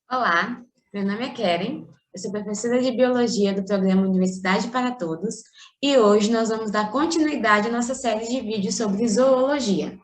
Olá, meu nome é Keren, eu sou professora de Biologia do programa Universidade para Todos e hoje nós vamos dar continuidade à nossa série de vídeos sobre zoologia.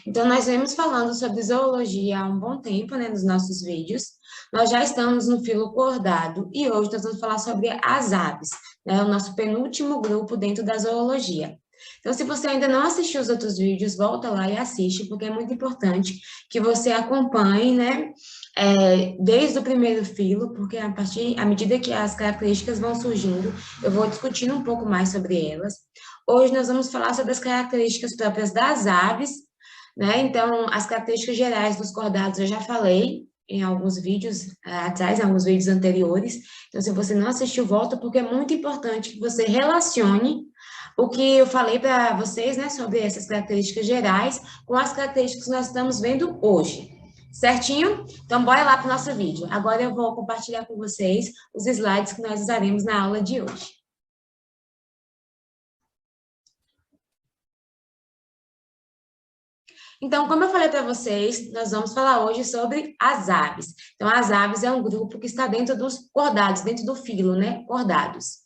Então, nós vemos falando sobre zoologia há um bom tempo, né, nos nossos vídeos. Nós já estamos no filo cordado e hoje nós vamos falar sobre as aves, né, o nosso penúltimo grupo dentro da zoologia. Então, se você ainda não assistiu os outros vídeos, volta lá e assiste, porque é muito importante que você acompanhe, né, desde o primeiro filo, porque à medida que as características vão surgindo, eu vou discutindo um pouco mais sobre elas. Hoje nós vamos falar sobre as características próprias das aves, né? Então, as características gerais dos cordados eu já falei em alguns vídeos atrás, em alguns vídeos anteriores. Então, se você não assistiu, volta, porque é muito importante que você relacione o que eu falei para vocês, né, sobre essas características gerais com as características que nós estamos vendo hoje. Certinho? Então, bora lá para o nosso vídeo. Agora eu vou compartilhar com vocês os slides que nós usaremos na aula de hoje. Então, como eu falei para vocês, nós vamos falar hoje sobre as aves. Então, as aves é um grupo que está dentro dos cordados, dentro do filo, né? Cordados.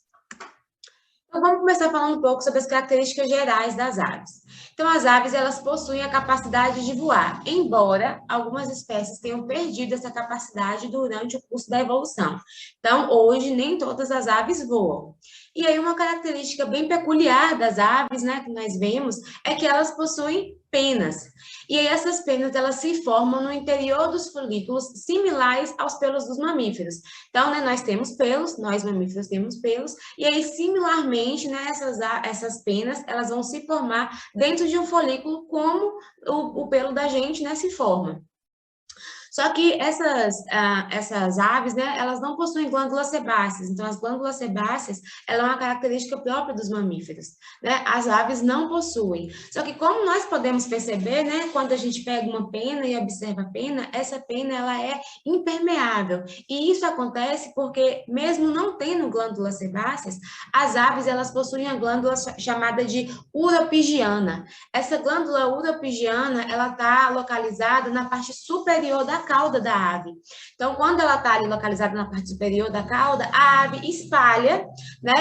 Então, vamos começar falando um pouco sobre as características gerais das aves. Então, as aves, elas possuem a capacidade de voar, embora algumas espécies tenham perdido essa capacidade durante o curso da evolução. Então, hoje, nem todas as aves voam. E aí, uma característica bem peculiar das aves, né, que nós vemos, é que elas possuem penas. E aí, essas penas, elas se formam no interior dos folículos, similares aos pelos dos mamíferos. Então, né, nós temos pelos, nós mamíferos temos pelos, e aí, similarmente, né, essas penas, elas vão se formar dentro de um folículo como o pelo da gente, né, se forma. Só que essas aves, né, elas não possuem glândulas sebáceas. Então, as glândulas sebáceas, ela é uma característica própria dos mamíferos, né? As aves não possuem. Só que como nós podemos perceber, né, quando a gente pega uma pena e observa a pena, essa pena, ela é impermeável. E isso acontece porque, mesmo não tendo glândulas sebáceas, as aves, elas possuem a glândula chamada de uropigiana. Essa glândula uropigiana, ela está localizada na parte superior da cauda da ave. Então, quando ela está ali localizada na parte superior da cauda, a ave espalha, né,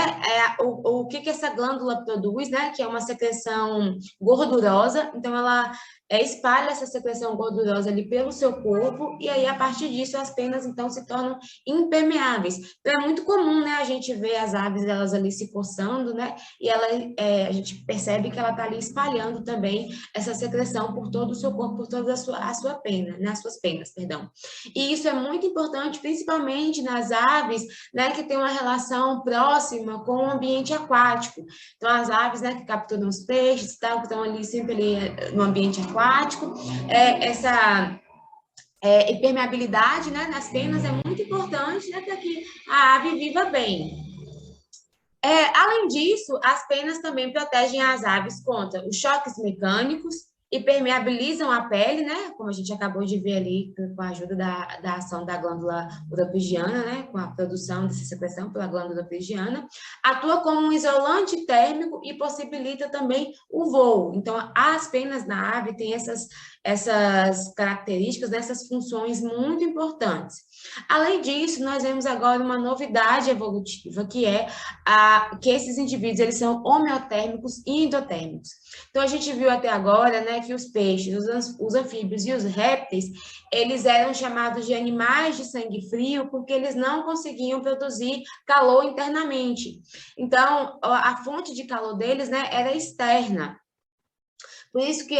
o que essa glândula produz, né, que é uma secreção gordurosa. Então, ela espalha essa secreção gordurosa ali pelo seu corpo, e aí, a partir disso, as penas, então, se tornam impermeáveis. Então, é muito comum, né, a gente ver as aves, elas ali se coçando, né, e a gente percebe que ela está ali espalhando também essa secreção por todo o seu corpo, por toda a sua pena, né, as suas penas, perdão. E isso é muito importante, principalmente nas aves, né, que tem uma relação próxima com o ambiente aquático. Então, as aves, né, que capturam os peixes, tal, que estão ali sempre ali no ambiente aquático, essa impermeabilidade, né, nas penas é muito importante, né, para que a ave viva bem. Além disso, as penas também protegem as aves contra os choques mecânicos e permeabilizam a pele, né? Como a gente acabou de ver ali, com a ajuda da ação da glândula uropigiana, né? Com a produção dessa secreção pela glândula uropigiana. Atua como um isolante térmico e possibilita também o voo. Então, as penas da ave têm essas características, essas funções muito importantes. Além disso, nós vemos agora uma novidade evolutiva, que é que esses indivíduos, eles são homeotérmicos e endotérmicos. Então, a gente viu até agora, né, que os peixes, os anfíbios e os répteis, eles eram chamados de animais de sangue frio porque eles não conseguiam produzir calor internamente. Então, a fonte de calor deles, né, era externa. Por isso que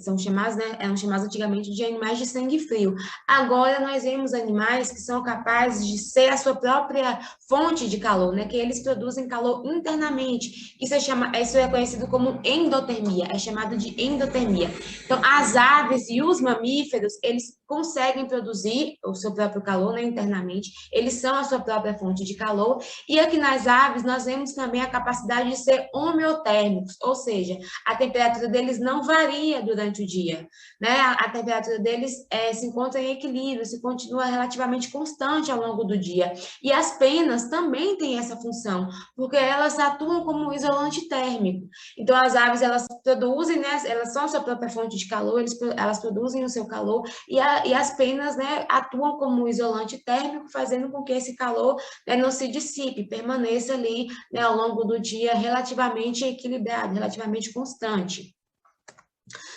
são chamados, né, eram chamados antigamente de animais de sangue frio. Agora nós vemos animais que são capazes de ser a sua própria fonte de calor, né, que eles produzem calor internamente. Isso é conhecido como endotermia, é chamado de endotermia. Então, as aves e os mamíferos, eles conseguem produzir o seu próprio calor, né, internamente, eles são a sua própria fonte de calor, e aqui nas aves nós vemos também a capacidade de ser homeotérmicos, ou seja, a temperatura deles não varia durante o dia, né? A temperatura deles se encontra em equilíbrio, se continua relativamente constante ao longo do dia. E as penas também têm essa função, porque elas atuam como um isolante térmico. Então, as aves, elas produzem, né? Elas são a sua própria fonte de calor, elas produzem o seu calor, e as penas, né, atuam como isolante térmico, fazendo com que esse calor, né, não se dissipe, permaneça ali, né, ao longo do dia relativamente equilibrado, relativamente constante.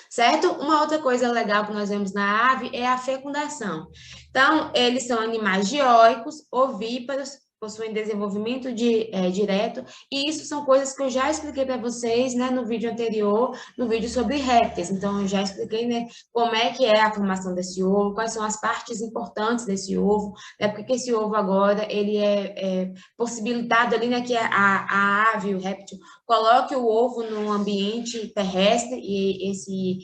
Certo? Uma outra coisa legal que nós vemos na ave é a fecundação. Então, eles são animais dioicos, ovíparos, possuem desenvolvimento direto, e isso são coisas que eu já expliquei para vocês, né, no vídeo anterior, no vídeo sobre répteis. Então, eu já expliquei, né, como é que é a formação desse ovo, quais são as partes importantes desse ovo, né, porque esse ovo agora, ele é possibilitado ali, né, que a ave, o réptil, coloque o ovo no ambiente terrestre e esse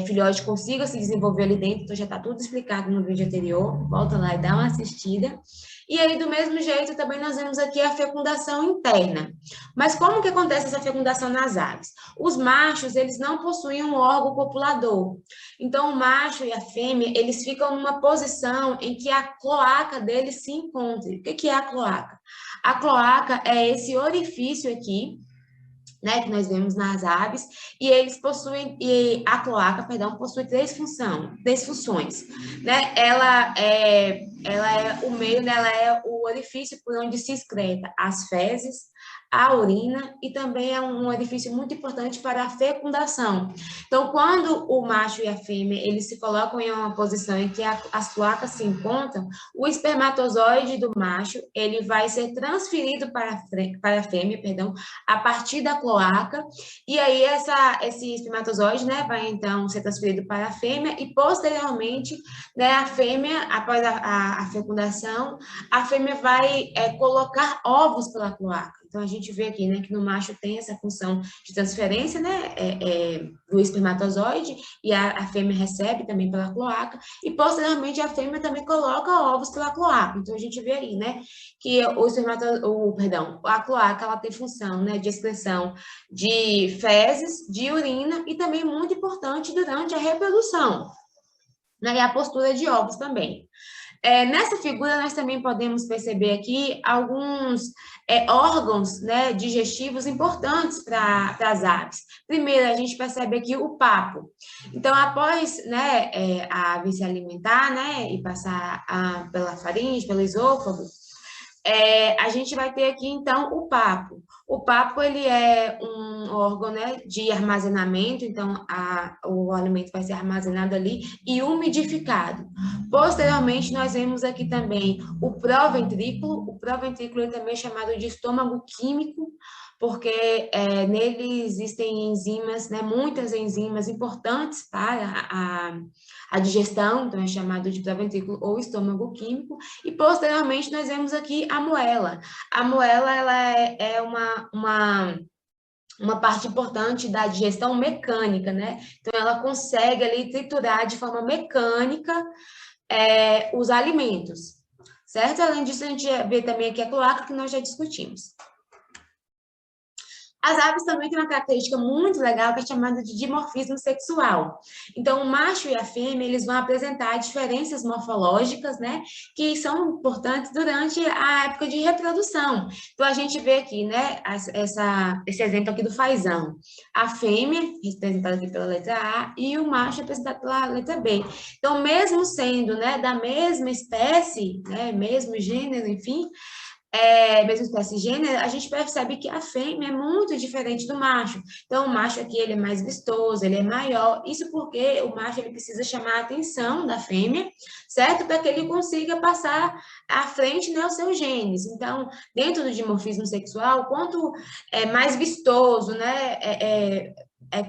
filhote consiga se desenvolver ali dentro, então já está tudo explicado no vídeo anterior, volta lá e dá uma assistida. E aí, do mesmo jeito, também nós vemos aqui a fecundação interna. Mas como que acontece essa fecundação nas aves? Os machos, eles não possuem um órgão copulador. Então, o macho e a fêmea, eles ficam numa posição em que a cloaca deles se encontra. O que é a cloaca? A cloaca é esse orifício aqui, né, que nós vemos nas aves, e eles possuem, e a cloaca, perdão, possui três funções, né? Ela é o meio, né? Ela é o orifício por onde se excreta as fezes, a urina, e também é um orifício muito importante para a fecundação. Então, quando o macho e a fêmea, eles se colocam em uma posição em que as cloacas se encontram, o espermatozoide do macho, ele vai ser transferido para a fêmea, perdão, a partir da cloaca, e aí esse espermatozoide, né, vai então ser transferido para a fêmea, e posteriormente, né, a fêmea, após a fecundação, a fêmea vai colocar ovos pela cloaca. Então, a gente vê aqui, né, que no macho tem essa função de transferência, né, do espermatozoide, e a fêmea recebe também pela cloaca, e posteriormente a fêmea também coloca ovos pela cloaca. Então, a gente vê aí, né, que a cloaca, ela tem função, né, de excreção de fezes, de urina, e também muito importante durante a reprodução, né, e a postura de ovos também. Nessa figura, nós também podemos perceber aqui alguns órgãos, né, digestivos importantes para as aves. Primeiro, a gente percebe aqui o papo. Então, após, né, a ave se alimentar, né, e passar pela faringe, pelo esôfago, a gente vai ter aqui, então, o papo. O papo, ele é um órgão, né, de armazenamento, então, o alimento vai ser armazenado ali e umidificado. Posteriormente, nós vemos aqui também o proventrículo. O proventrículo é também chamado de estômago químico, porque nele existem enzimas, né, muitas enzimas importantes para a digestão, então é chamado de proventrículo ou estômago químico, e posteriormente nós vemos aqui a moela. A moela, ela é uma parte importante da digestão mecânica, né? Então, ela consegue ali triturar de forma mecânica os alimentos, certo? Além disso, a gente vê também aqui a cloaca, que nós já discutimos. As aves também têm uma característica muito legal, que é chamada de dimorfismo sexual. Então, o macho e a fêmea, eles vão apresentar diferenças morfológicas, né, que são importantes durante a época de reprodução. Então, a gente vê aqui, né, esse exemplo aqui do fazão. A fêmea, representada aqui pela letra A, e o macho, representado pela letra B. Então, mesmo sendo, né, da mesma espécie, né, mesmo gênero, enfim, mesma espécie e gênero, a gente percebe que a fêmea é muito diferente do macho. Então, o macho aqui, ele é mais vistoso, ele é maior. Isso porque o macho, ele precisa chamar a atenção da fêmea, certo? Para que ele consiga passar à frente, né, os seus genes. Então, dentro do dimorfismo sexual, quanto mais vistoso, né,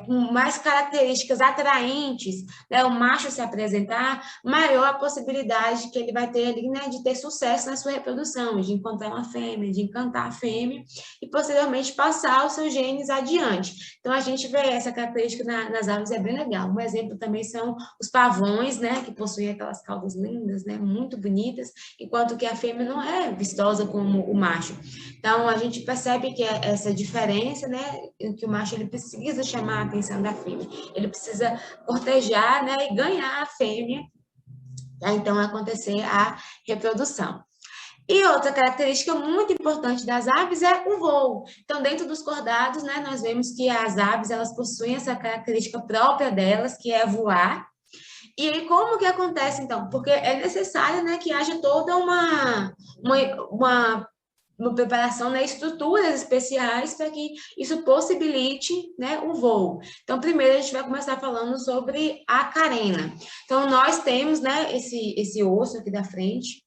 com mais características atraentes, né, o macho se apresentar, maior a possibilidade que ele vai ter ali, né, de ter sucesso na sua reprodução, de encontrar uma fêmea, de encantar a fêmea e posteriormente passar os seus genes adiante. Então, a gente vê essa característica nas aves, é bem legal. Um exemplo também são os pavões, né, que possuem aquelas caudas lindas, né, muito bonitas, enquanto que a fêmea não é vistosa como o macho. Então, a gente percebe que essa diferença, né, em que o macho ele precisa chamar a atenção da fêmea, ele precisa cortejar, né, e ganhar a fêmea, para então acontecer a reprodução. E outra característica muito importante das aves é o voo. Então, dentro dos cordados, né, nós vemos que as aves, elas possuem essa característica própria delas, que é voar. E aí, como que acontece, então? Porque é necessário, né, que haja toda uma preparação, né, estruturas especiais para que isso possibilite, né, o voo. Então, primeiro a gente vai começar falando sobre a carena. Então, nós temos, né, esse osso aqui da frente,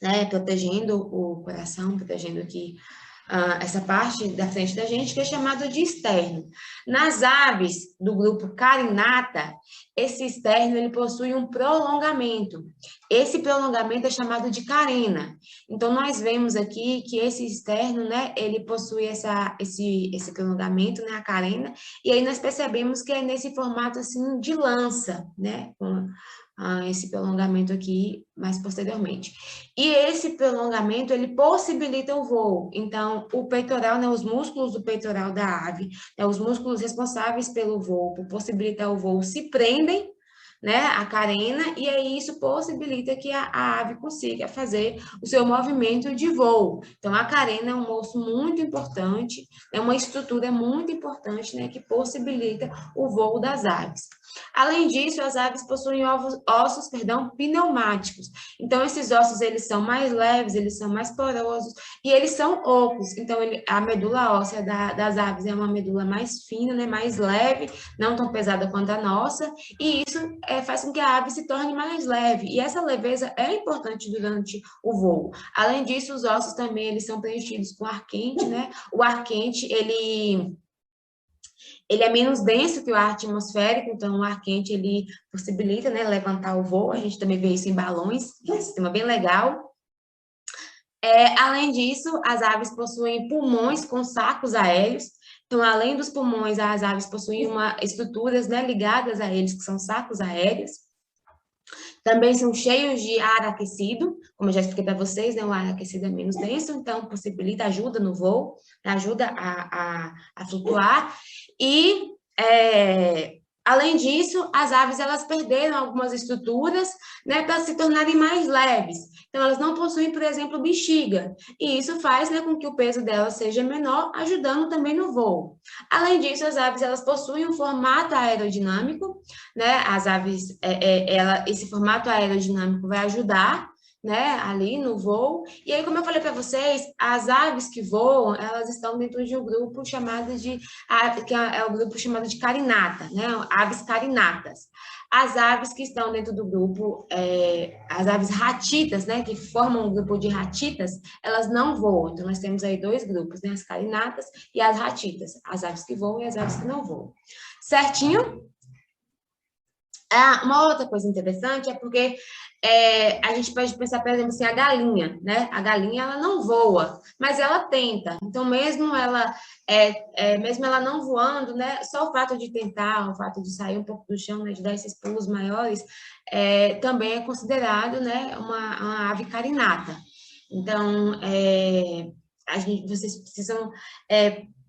né, protegendo o coração, protegendo aqui essa parte da frente da gente, que é chamado de externo. Nas aves do grupo Carinata, esse externo ele possui um prolongamento. Esse prolongamento é chamado de carena. Então, nós vemos aqui que esse externo, né, ele possui esse prolongamento, né, a carena, e aí nós percebemos que é nesse formato, assim, de lança, né, com esse prolongamento aqui mais posteriormente. E esse prolongamento, ele possibilita o voo. Então, o peitoral, né, os músculos do peitoral da ave, né, os músculos responsáveis pelo voo, por possibilitar o voo, se prendem, né, a carena, e aí isso possibilita que a ave consiga fazer o seu movimento de voo. Então, a carena é um osso muito importante, é uma estrutura muito importante, né, que possibilita o voo das aves. Além disso, as aves possuem ossos, pneumáticos. Então, esses ossos, eles são mais leves, eles são mais porosos e eles são ocos. Então, a medula óssea das aves é uma medula mais fina, né, mais leve, não tão pesada quanto a nossa, e isso faz com que a ave se torne mais leve. E essa leveza é importante durante o voo. Além disso, os ossos também, eles são preenchidos com ar quente, né? O ar quente, ele é menos denso que o ar atmosférico, então o ar quente ele possibilita, né, levantar o voo. A gente também vê isso em balões, é um sistema bem legal. Além disso, as aves possuem pulmões com sacos aéreos. Então, além dos pulmões, as aves possuem estruturas, né, ligadas a eles, que são sacos aéreos. Também são cheios de ar aquecido, como eu já expliquei para vocês, né, o ar aquecido é menos denso, então possibilita, ajuda no voo, ajuda a flutuar. E, além disso, as aves elas perderam algumas estruturas, né, para se tornarem mais leves. Então, elas não possuem, por exemplo, bexiga, e isso faz, né, com que o peso delas seja menor, ajudando também no voo. Além disso, as aves elas possuem um formato aerodinâmico, né? As aves, esse formato aerodinâmico vai ajudar, né, ali no voo. E aí, como eu falei para vocês, as aves que voam, elas estão dentro de um grupo chamado que é o grupo chamado de carinata, né? Aves carinatas. As aves que estão dentro do grupo, as aves ratitas, né, que formam um grupo de ratitas, elas não voam. Então, nós temos aí dois grupos, né, as carinatas e as ratitas, as aves que voam e as aves que não voam. Certinho? Uma outra coisa interessante é porque a gente pode pensar, por exemplo, assim, a galinha, né? A galinha, ela não voa, mas ela tenta. Então, mesmo ela não voando, né? Só o fato de tentar, o fato de sair um pouco do chão, né? De dar esses pulos maiores, também é considerado, né? Uma ave carinata. Então, vocês precisam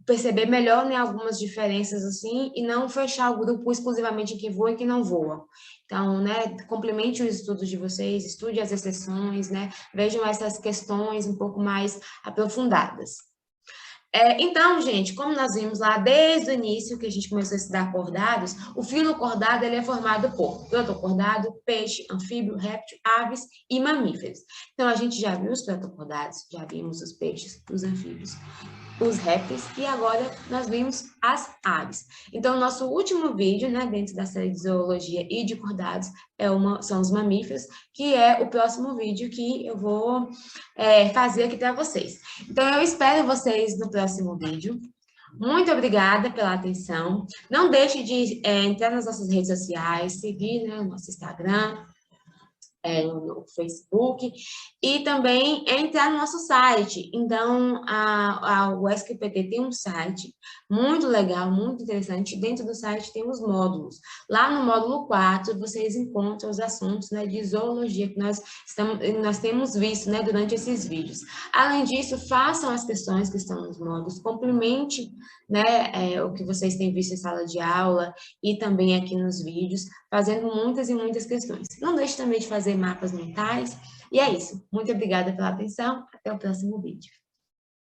perceber melhor, né, algumas diferenças assim e não fechar o grupo exclusivamente em que voa e que não voa. Então, né, complemente os estudos de vocês, estude as exceções, né, vejam essas questões um pouco mais aprofundadas. Então, gente, como nós vimos lá desde o início que a gente começou a estudar cordados, o filo cordado ele é formado por protocordado, peixe, anfíbio, réptil, aves e mamíferos. Então, a gente já viu os protocordados, já vimos os peixes, os anfíbios, os répteis, e agora nós vimos as aves. Então, o nosso último vídeo, né, dentro da série de zoologia e de cordados, são os mamíferos, que é o próximo vídeo que eu vou fazer aqui para vocês. Então, eu espero vocês no próximo vídeo. Muito obrigada pela atenção. Não deixe de entrar nas nossas redes sociais, seguir, né, o nosso Instagram, no Facebook, e também entrar no nosso site. Então, o SQPT tem um site muito legal, muito interessante. Dentro do site tem os módulos. Lá no módulo 4, vocês encontram os assuntos, né, de zoologia que nós temos visto, né, durante esses vídeos. Além disso, façam as questões que estão nos módulos, complemente, né, o que vocês têm visto em sala de aula e também aqui nos vídeos, fazendo muitas e muitas questões. Não deixe também de fazer mapas mentais. E é isso. Muito obrigada pela atenção. Até o próximo vídeo.